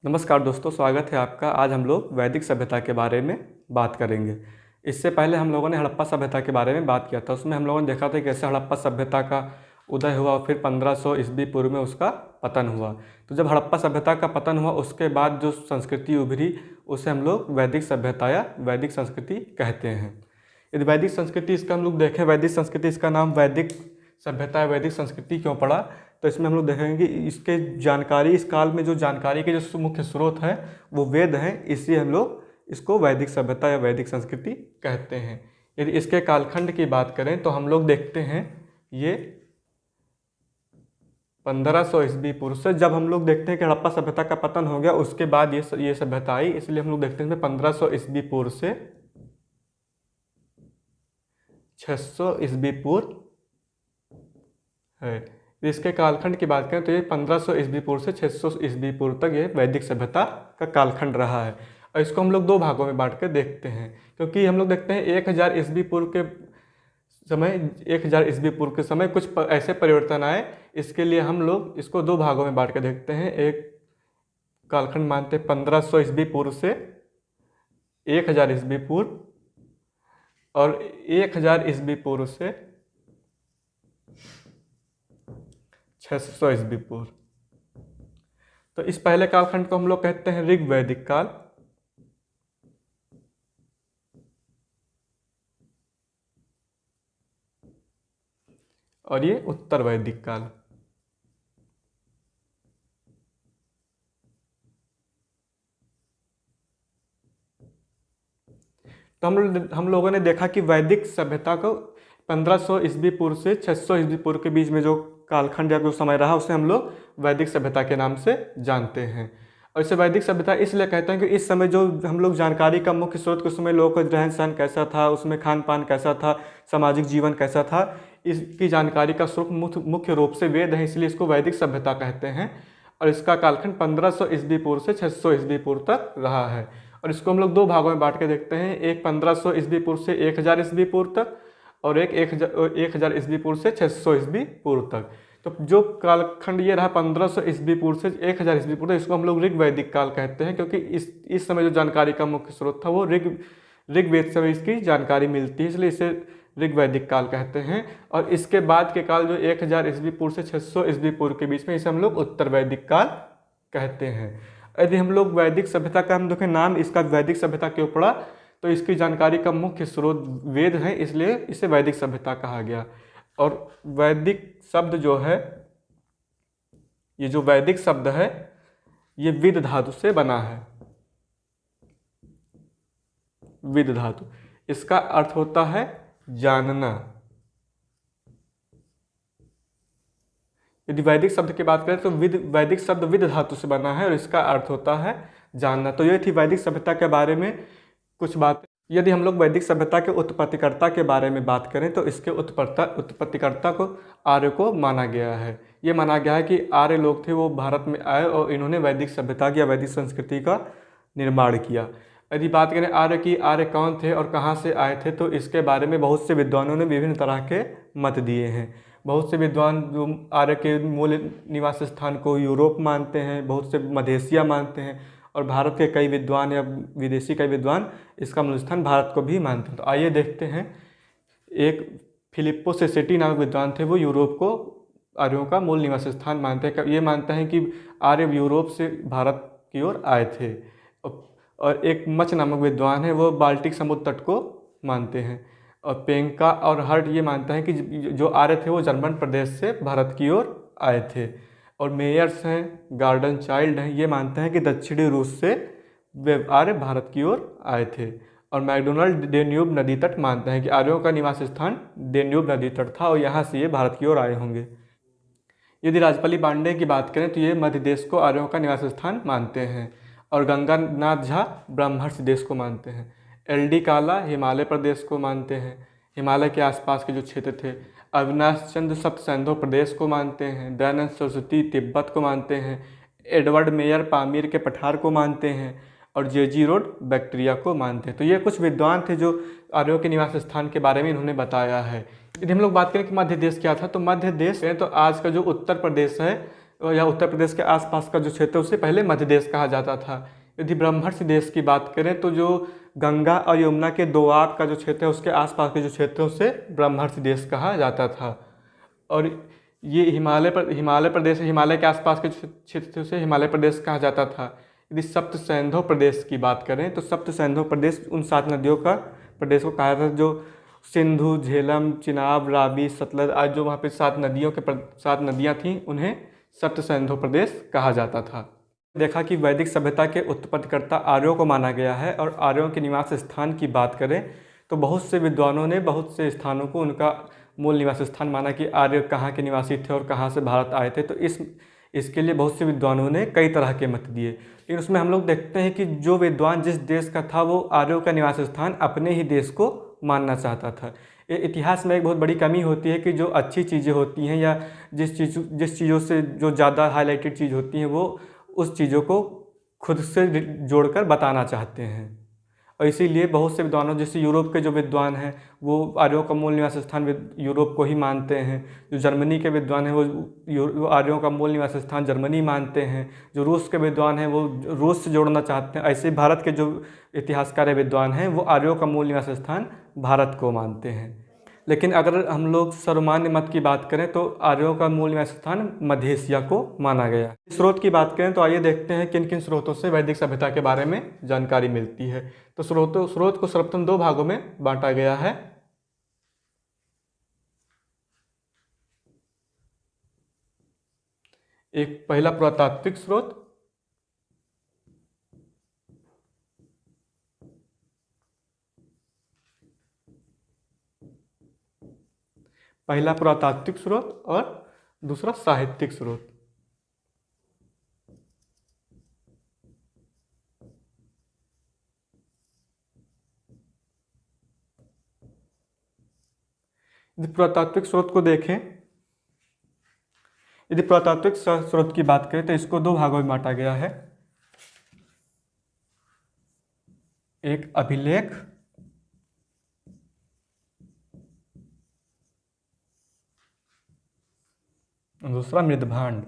नमस्कार दोस्तों, स्वागत है आपका। आज हम लोग वैदिक सभ्यता के बारे में बात करेंगे। इससे पहले हम लोगों ने हड़प्पा सभ्यता के बारे में बात किया था। उसमें हम लोगों ने देखा था कि कैसे हड़प्पा सभ्यता का उदय हुआ और फिर 1500 ईस्वी पूर्व में उसका पतन हुआ। तो जब हड़प्पा सभ्यता का पतन हुआ उसके बाद जो संस्कृति उभरी उसे हम लोग वैदिक सभ्यता या वैदिक संस्कृति कहते हैं। यदि वैदिक संस्कृति इसका हम लोग देखें, वैदिक संस्कृति इसका नाम वैदिक सभ्यता या वैदिक संस्कृति क्यों पड़ा, तो इसमें हम लोग देखेंगे कि इसके जानकारी, इस काल में जो जानकारी के जो मुख्य स्रोत हैं वो वेद हैं, इसलिए हम लोग इसको वैदिक सभ्यता या वैदिक संस्कृति कहते हैं। यदि इसके कालखंड की बात करें तो हम लोग देखते हैं ये 1500 ईस्वी पूर्व से, जब हम लोग देखते हैं कि हड़प्पा सभ्यता का पतन हो गया उसके बाद ये सभ्यता आई, इसलिए हम लोग देखते हैं 1500 ईस्वी पूर्व से 600 ईस्वी पूर्व है। इसके कालखंड की बात करें तो ये 1500 ईस्वी पूर्व से 600 ईस्वी पूर्व तक ये वैदिक सभ्यता का कालखंड रहा है। और इसको हम लोग दो भागों में बांट कर देखते हैं, क्योंकि हम लोग देखते हैं 1000 ईस्वी पूर्व के समय कुछ ऐसे परिवर्तन आए। इसके लिए हम लोग इसको दो भागों में बांट कर देखते हैं। एक कालखंड मानते हैं 1500 ईस्वी पूर्व से 1000 ईस्वी पूर्व, और 1000 ईस्वी पूर्व से 600 ईस्वी पूर्व। तो इस पहले कालखंड को हम लोग कहते हैं ऋग वैदिक काल, और ये उत्तर वैदिक काल। तो हम लोगों ने देखा कि वैदिक सभ्यता को 1500 ईस्वी पूर्व से 600 ईस्वी पूर्व के बीच में जो कालखंड या जो समय रहा उसे हम लोग वैदिक सभ्यता के नाम से जानते हैं। और इसे वैदिक सभ्यता इसलिए कहते हैं कि इस समय जो हम लोग जानकारी का मुख्य स्रोत, उस समय लोगों का रहन सहन कैसा था, उसमें खान पान कैसा था, सामाजिक जीवन कैसा था, इसकी जानकारी का स्रोत मुख्य रूप से वेद है, इसलिए इसको वैदिक सभ्यता कहते हैं। और इसका कालखंड 1500 ईस्वी पूर्व से 600 ईस्वी पूर्व तक रहा है। और इसको हम लोग दो भागों में बांट के देखते हैं, एक 1500 ईस्वी पूर्व से 1000 ईस्वी पूर्व तक, और एक 1000 ईस्वी पूर्व से 600 ईस्वी पूर्व तक। तो जो कालखंड ये रहा 1500 ईस्वी पूर्व से 1000 ईस्वी पूर्व, इसको हम लोग ऋग वैदिक काल कहते हैं, क्योंकि इस समय जो जानकारी का मुख्य स्रोत था वो ऋग्वेद से इसकी जानकारी मिलती है, इसलिए इसे ऋग वैदिक काल कहते हैं। और इसके बाद के काल जो 1000 ईस्वी पूर्व से 600 ईस्वी पूर्व के बीच में, इसे हम लोग उत्तर वैदिक काल कहते हैं। यदि हम लोग वैदिक सभ्यता का हम देखें नाम इसका वैदिक सभ्यता क्यों पड़ा, तो इसकी जानकारी का मुख्य स्रोत वेद है, इसलिए इसे वैदिक सभ्यता कहा गया। और वैदिक शब्द जो है, ये जो वैदिक शब्द है ये विद धातु से बना है। विद धातु, इसका अर्थ होता है जानना। यदि वैदिक शब्द की बात करें तो वैदिक शब्द विद धातु से बना है और इसका अर्थ होता है जानना। तो ये थी वैदिक सभ्यता के बारे में कुछ बातें। यदि हम लोग वैदिक सभ्यता के उत्पत्तिकर्ता के बारे में बात करें तो इसके उत्पत्तिकर्ता को आर्य को माना गया है। ये माना गया है कि आर्य लोग थे, वो भारत में आए और इन्होंने वैदिक सभ्यता की या वैदिक संस्कृति का निर्माण किया। यदि बात करें आर्य की, आर्य कौन थे और कहाँ से आए थे, तो इसके बारे में बहुत से विद्वानों ने विभिन्न तरह के मत दिए हैं। बहुत से विद्वान जो आर्य के मूल निवास स्थान को यूरोप मानते हैं, बहुत से मध्य एशिया मानते हैं, और भारत के कई विद्वान या विदेशी कई विद्वान इसका मूल स्थान भारत को भी मानते हैं। तो आइए देखते हैं। एक फिलिप्पो सेसेटी नामक विद्वान थे, वो यूरोप को आर्यों का मूल निवास स्थान मानते हैं। ये मानते हैं कि आर्य यूरोप से भारत की ओर आए थे। और एक मच नामक विद्वान है, वो बाल्टिक समुद्र तट को मानते हैं। और पेंका और हर्ट ये मानता है कि जो आर्य थे वो जर्मन प्रदेश से भारत की ओर आए थे। और मेयर्स हैं, गार्डन चाइल्ड हैं, ये मानते हैं कि दक्षिणी रूस से वे आर्य भारत की ओर आए थे। और मैकडोनाल्ड डेन्यूब नदी तट मानते हैं कि आर्यों का निवास स्थान डेन्यूब नदी तट था और यहाँ से ये भारत की ओर आए होंगे। यदि राजपली पांडे की बात करें तो ये मध्य देश को आर्यों का निवास स्थान मानते हैं। और गंगानाथ झा ब्रह्मर्ष देश को मानते हैं। एल.डी. काला हिमालय प्रदेश को मानते हैं, हिमालय के आसपास के जो क्षेत्र थे। अविनाश चंद्र सप्तसैंधव प्रदेश को मानते हैं। दयानंद सरस्वती तिब्बत को मानते हैं। एडवर्ड मेयर पामीर के पठार को मानते हैं। और जे.जी. रोड बैक्टीरिया को मानते हैं। तो ये कुछ विद्वान थे जो आर्यों के निवास स्थान के बारे में इन्होंने बताया है। यदि हम लोग बात करें कि मध्य देश क्या था, तो मध्य देश है तो आज का जो उत्तर प्रदेश है या उत्तर प्रदेश के आसपास का जो क्षेत्र है उसे पहले मध्य देश कहा जाता था। यदि ब्रह्मर्षि देश की बात करें तो जो गंगा और यमुना के दोआब का जो क्षेत्र है उसके आसपास के जो क्षेत्र है उसे ब्रह्मर्षि देश कहा जाता था। और ये हिमालय प्रदेश, हिमालय के आसपास के क्षेत्र से हिमालय प्रदेश कहा जाता था। यदि सप्त सिंधु प्रदेश की बात करें तो सप्त सिंधु प्रदेश उन 7 नदियों का प्रदेश को कहा जाता था जो सिंधु, झेलम, चिनाब, रावी, सतलज आज जो वहाँ पे 7 नदियाँ थीं उन्हें सप्त सिंधु प्रदेश कहा जाता था। देखा कि वैदिक सभ्यता के उत्पत्तिकर्ता आर्यों को माना गया है। और आर्यों के निवास स्थान की बात करें तो बहुत से विद्वानों ने बहुत से स्थानों को उनका मूल निवास स्थान माना कि आर्य कहाँ के निवासी थे और कहाँ से भारत आए थे। तो इसके लिए बहुत से विद्वानों ने कई तरह के मत दिए, लेकिन उसमें हम लोग देखते हैं कि जो विद्वान जिस देश का था वो आर्यों का निवास स्थान अपने ही देश को मानना चाहता था। इतिहास में एक बहुत बड़ी कमी होती है कि जो अच्छी चीज़ें होती हैं या जिस चीज़ों से जो ज़्यादा हाईलाइटेड चीज़ होती हैं वो उस चीज़ों को खुद से जोड़कर बताना चाहते हैं। और इसीलिए बहुत से विद्वानों जैसे यूरोप के जो विद्वान हैं वो आर्यों का मूल निवास स्थान यूरोप को ही मानते हैं। जो जर्मनी के विद्वान हैं वो आर्यों का मूल निवास स्थान जर्मनी मानते हैं। जो रूस के विद्वान हैं वो रूस से जोड़ना चाहते हैं। ऐसे भारत के जो इतिहासकार विद्वान हैं वो आर्यों का मूल निवास स्थान भारत को मानते हैं। लेकिन अगर हम लोग सर्वमान्य मत की बात करें तो आर्यों का मूल निवास स्थान मध्य एशिया को माना गया। स्रोत की बात करें तो आइए देखते हैं किन किन स्रोतों से वैदिक सभ्यता के बारे में जानकारी मिलती है। तो स्रोत को सर्वप्रथम 2 भागों में बांटा गया है। एक पहला पुरातात्विक स्रोत, और दूसरा साहित्यिक स्रोत। यदि पुरातात्विक स्रोत को देखें, यदि पुरातात्विक स्रोत की बात करें तो इसको 2 भागों में बांटा गया है। एक अभिलेख दूसरा मृदभांड।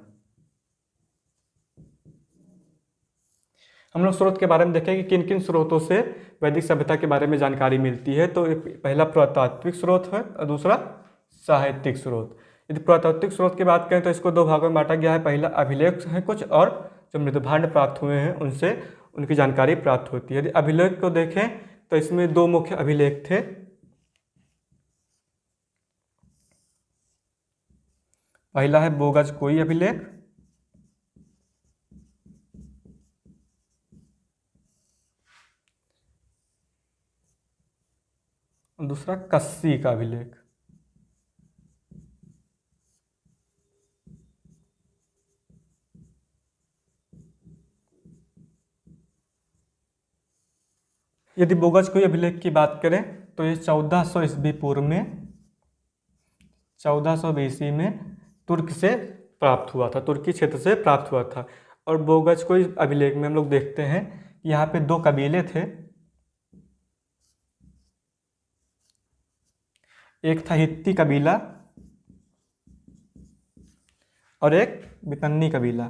हम लोग स्रोत के बारे में देखें कि किन किन स्रोतों से वैदिक सभ्यता के बारे में जानकारी मिलती है। तो पहला पुरातात्विक स्रोत है और दूसरा साहित्यिक स्रोत। यदि पुरातात्विक स्रोत की बात करें तो इसको 2 भागों में बांटा गया है। पहला अभिलेख है कुछ और जो मृदभांड प्राप्त हुए हैं उनसे उनकी जानकारी प्राप्त होती है। यदि अभिलेख को देखें तो इसमें 2 मुख्य अभिलेख थे। पहला है बोगजकोई अभिलेख और दूसरा कस्सी का अभिलेख। यदि बोगजकोई अभिलेख की बात करें तो ये 1400 ईस्वी पूर्व में 1400 BC में तुर्क से प्राप्त हुआ था, तुर्की क्षेत्र से प्राप्त हुआ था। और बोगजकोई अभिलेख में हम लोग देखते हैं कि यहाँ पे 2 कबीले थे। एक था हित्ती कबीला और एक बितन्नी कबीला।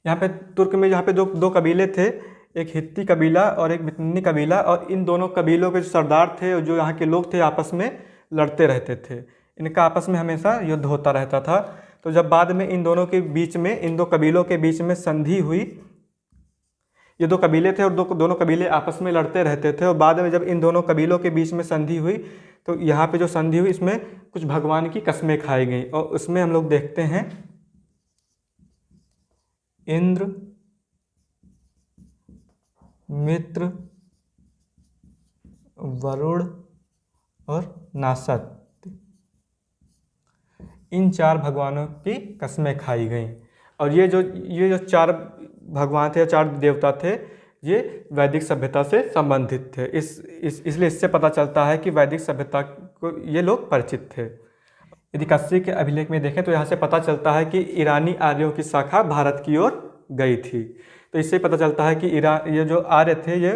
यहाँ पे तुर्क में यहाँ पे दो कबीले थे, एक हित्ती कबीला और एक बितन्नी कबीला। और इन दोनों कबीलों के जो सरदार थे और जो यहाँ के लोग थे आपस में लड़ते रहते थे। इनका आपस में हमेशा युद्ध होता रहता था। तो जब बाद में इन दोनों के बीच में, इन 2 कबीलों के बीच में संधि हुई, ये 2 कबीले थे और दोनों कबीले आपस में लड़ते रहते थे। और बाद में जब इन दोनों कबीलों के बीच में संधि हुई तो यहाँ पे जो संधि हुई इसमें कुछ भगवान की कसमें खाई गई। और उसमें हम लोग देखते हैं इंद्र, मित्र, वरुण और नासत, इन 4 भगवानों की कसमें खाई गईं। और ये जो 4 भगवान थे, 4 देवता थे, ये वैदिक सभ्यता से संबंधित थे। इसलिए इससे पता चलता है कि वैदिक सभ्यता को ये लोग परिचित थे। यदि कस्सी के अभिलेख में देखें तो यहाँ से पता चलता है कि ईरानी आर्यों की शाखा भारत की ओर गई थी। तो इससे पता चलता है कि ये जो आर्य थे ये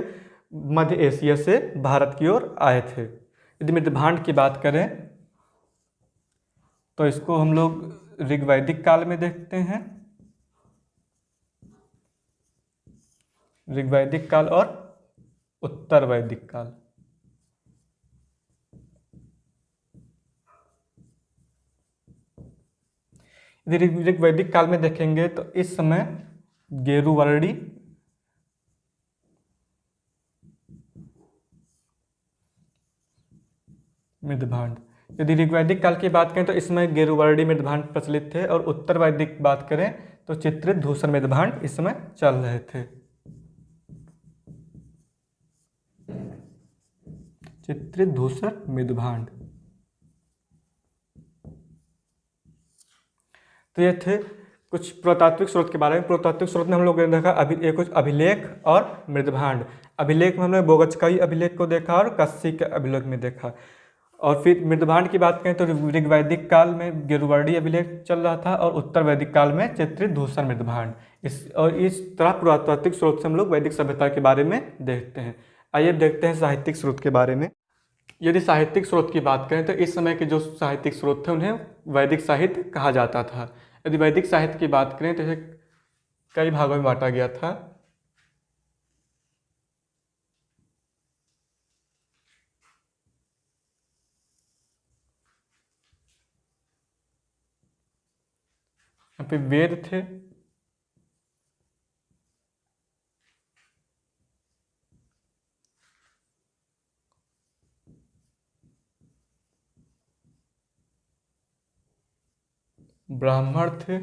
मध्य एशिया से भारत की ओर आए थे। यदि मृदभांड की बात करें तो इसको हम लोग ऋग्वैदिक काल में देखते हैं, ऋग्वैदिक काल और उत्तर वैदिक काल। यदि ऋग्वैदिक काल में देखेंगे तो इस समय गेरुवर्णी, मृदभांड। यदि ऋग्वैदिक काल की बात करें तो इसमें गेरुवर्णी मृदभांड प्रचलित थे, और उत्तर वैदिक बात करें तो चित्रित धूसर मृदभांड इस समय चल रहे थे। चित्रित धूसर मृदभांड। तो ये थे कुछ पुरातात्विक स्रोत के बारे में। पुरातात्विक स्रोत में हम लोग ने देखा कुछ अभिलेख और मृदभांड। अभिलेख में हमने बोगचकाई अभिलेख को देखा और कस्सी के अभिलेख में देखा। और फिर मृदभांड की बात करें तो ऋग्वैदिक काल में गेरुवर्णी अभिलेख चल रहा था और उत्तर वैदिक काल में चित्रित धूसर मृदभांड। इस तरह पुरातात्विक स्रोत से हम लोग वैदिक सभ्यता के बारे में देखते हैं। आइए देखते हैं साहित्यिक स्रोत के बारे में। यदि साहित्यिक स्रोत की बात करें तो इस समय के जो साहित्यिक स्रोत थे उन्हें वैदिक साहित्य कहा जाता था। यदि वैदिक साहित्य की बात करें तो इसे कई भागों में बांटा गया था। यहाँ पे वेद थे, ब्राह्मण थे,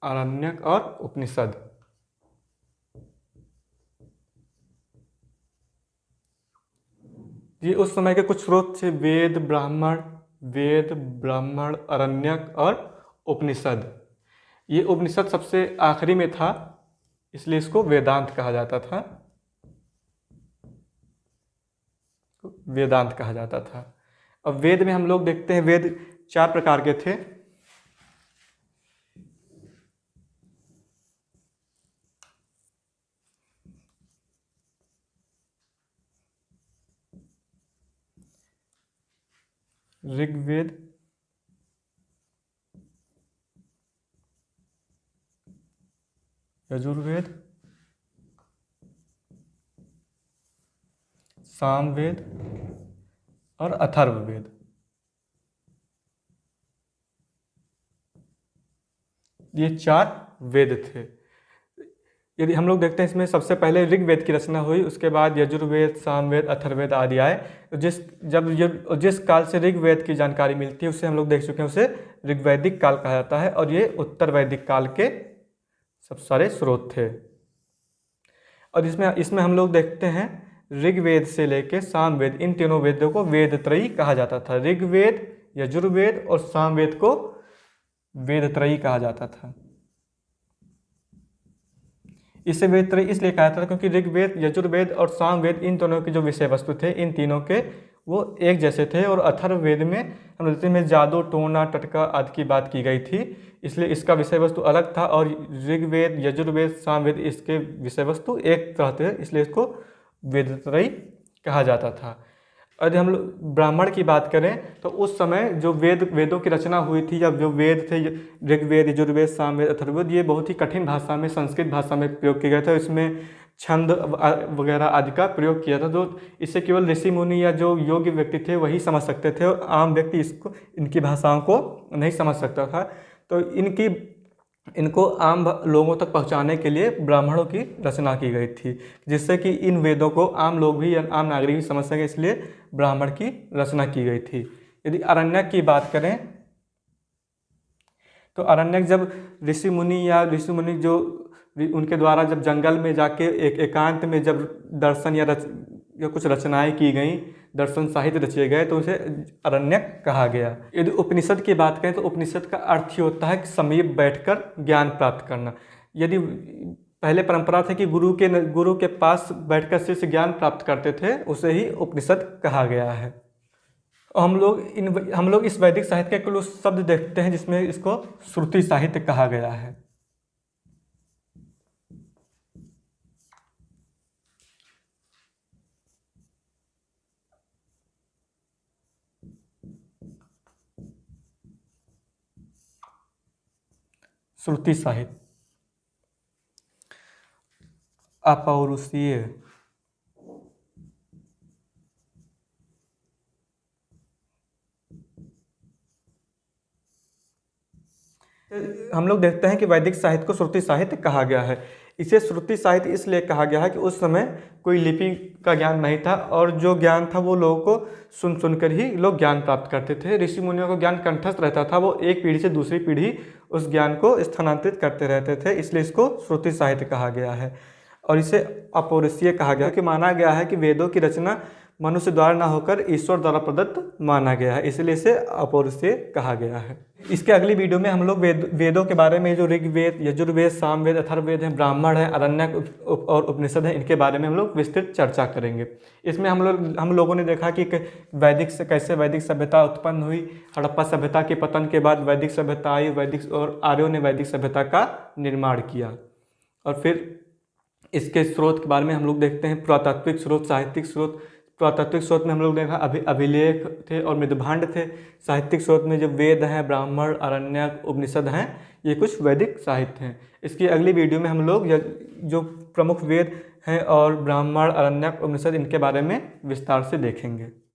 आरण्यक और उपनिषद। ये उस समय के कुछ स्रोत थे, वेद, ब्राह्मण, आरण्यक और उपनिषद। ये उपनिषद सबसे आखिरी में था, इसलिए इसको वेदांत कहा जाता था। वेदांत कहा जाता था। अब वेद में हम लोग देखते हैं, वेद 4 प्रकार के थे। ऋग्वेद, यजुर्वेद, सामवेद और अथर्ववेद। ये 4 वेद थे। यदि हम लोग देखते हैं इसमें सबसे पहले ऋग्वेद की रचना हुई, उसके बाद यजुर्वेद, सामवेद, अथर्ववेद आदि आए। तो जिस काल से ऋग्वेद की जानकारी मिलती है उसे हम लोग देख चुके हैं, उसे ऋग्वैदिक काल कहा जाता है, और ये उत्तर वैदिक काल के सब सारे स्रोत थे। और इसमें हम लोग देखते हैं ऋग्वेद से लेके सामवेद, इन तीनों वेदों को वेदत्रयी कहा जाता था। ऋग्वेद, यजुर्वेद और सामवेद को वेदत्रयी कहा जाता था। इसे वेदत्रयी इसलिए कहा जाता था क्योंकि ऋग्वेद, यजुर्वेद और सामवेद इन दोनों के जो विषय वस्तु थे, इन तीनों के वो एक जैसे थे। और अथर्ववेद में हम देखते हैं जादू, टोना, टटका आदि की बात की गई थी, इसलिए इसका विषय वस्तु अलग था। और ऋग्वेद, यजुर्वेद, सामवेद इसके विषय वस्तु एक तरह थे, इसलिए इसको वेदत्रयी कहा जाता था। यदि हम लोग ब्राह्मण की बात करें तो उस समय जो वेदों की रचना हुई थी, या जो वेद थे, ऋग्वेद, यजुर्वेद, सामवेद, अथर्ववेद, ये बहुत ही कठिन भाषा में, संस्कृत भाषा में प्रयोग किया गया था। इसमें छंद वगैरह आदि का प्रयोग किया था, जो इससे केवल ऋषि मुनि या जो योग्य व्यक्ति थे वही समझ सकते थे, और आम व्यक्ति इनकी भाषाओं को नहीं समझ सकता था। तो इनको आम लोगों तक पहुंचाने के लिए ब्राह्मणों की रचना की गई थी, जिससे कि इन वेदों को आम लोग भी या आम नागरिक भी समझ सकें, इसलिए ब्राह्मण की रचना की गई थी। यदि आरण्यक की बात करें तो आरण्यक जब ऋषि मुनि जो उनके द्वारा जब जंगल में जाके एकांत में जब दर्शन या कुछ रचनाएं की गई, दर्शन साहित्य रचे गए, तो उसे आरण्यक कहा गया। यदि उपनिषद की बात करें तो उपनिषद का अर्थ ही होता है कि समीप बैठकर ज्ञान प्राप्त करना। यदि पहले परंपरा थी कि गुरु के पास बैठकर शिष्य ज्ञान प्राप्त करते थे, उसे ही उपनिषद कहा गया है। और हम लोग इस वैदिक साहित्य के कुछ शब्द देखते हैं जिसमें इसको श्रुति साहित्य कहा गया है। श्रुति साहित्य अपौरुषीय, हम लोग देखते हैं कि वैदिक साहित्य को श्रुति साहित्य कहा गया है। इसे श्रुति साहित्य इसलिए कहा गया है कि उस समय कोई लिपि का ज्ञान नहीं था और जो ज्ञान था वो लोगों को सुन सुनकर ही लोग ज्ञान प्राप्त करते थे। ऋषि मुनियों को ज्ञान कंठस्थ रहता था, वो एक पीढ़ी से दूसरी पीढ़ी उस ज्ञान को स्थानांतरित करते रहते थे, इसलिए इसको श्रुति साहित्य कहा गया है। और इसे अपौरुषीय कहा गया कि माना गया है कि वेदों की रचना मनुष्य द्वारा न होकर ईश्वर द्वारा प्रदत्त माना गया है, इसलिए इसे अपौरुषीय कहा गया है। इसके अगली वीडियो में हम लोग वेदों के बारे में, जो ऋग्वेद, यजुर्वेद, सामवेद, अथर्ववेद है, ब्राह्मण है, आरण्यक और उपनिषद है, इनके बारे में हम लोग विस्तृत चर्चा करेंगे। इसमें हम लोगों ने देखा कि कैसे वैदिक सभ्यता उत्पन्न हुई। हड़प्पा सभ्यता के पतन के बाद वैदिक सभ्यता आई, और आर्यों ने वैदिक सभ्यता का निर्माण किया। और फिर इसके स्रोत के बारे में हम लोग देखते हैं, पुरातात्विक स्रोत, साहित्यिक स्रोत। पुरातात्विक स्रोत में हम लोग देखा अभिलेख थे और मृदभांड थे। साहित्यिक स्रोत में जो वेद हैं, ब्राह्मण, आरण्यक, उपनिषद हैं, ये कुछ वैदिक साहित्य हैं। इसकी अगली वीडियो में हम लोग जो प्रमुख वेद हैं और ब्राह्मण, आरण्यक, उपनिषद, इनके बारे में विस्तार से देखेंगे।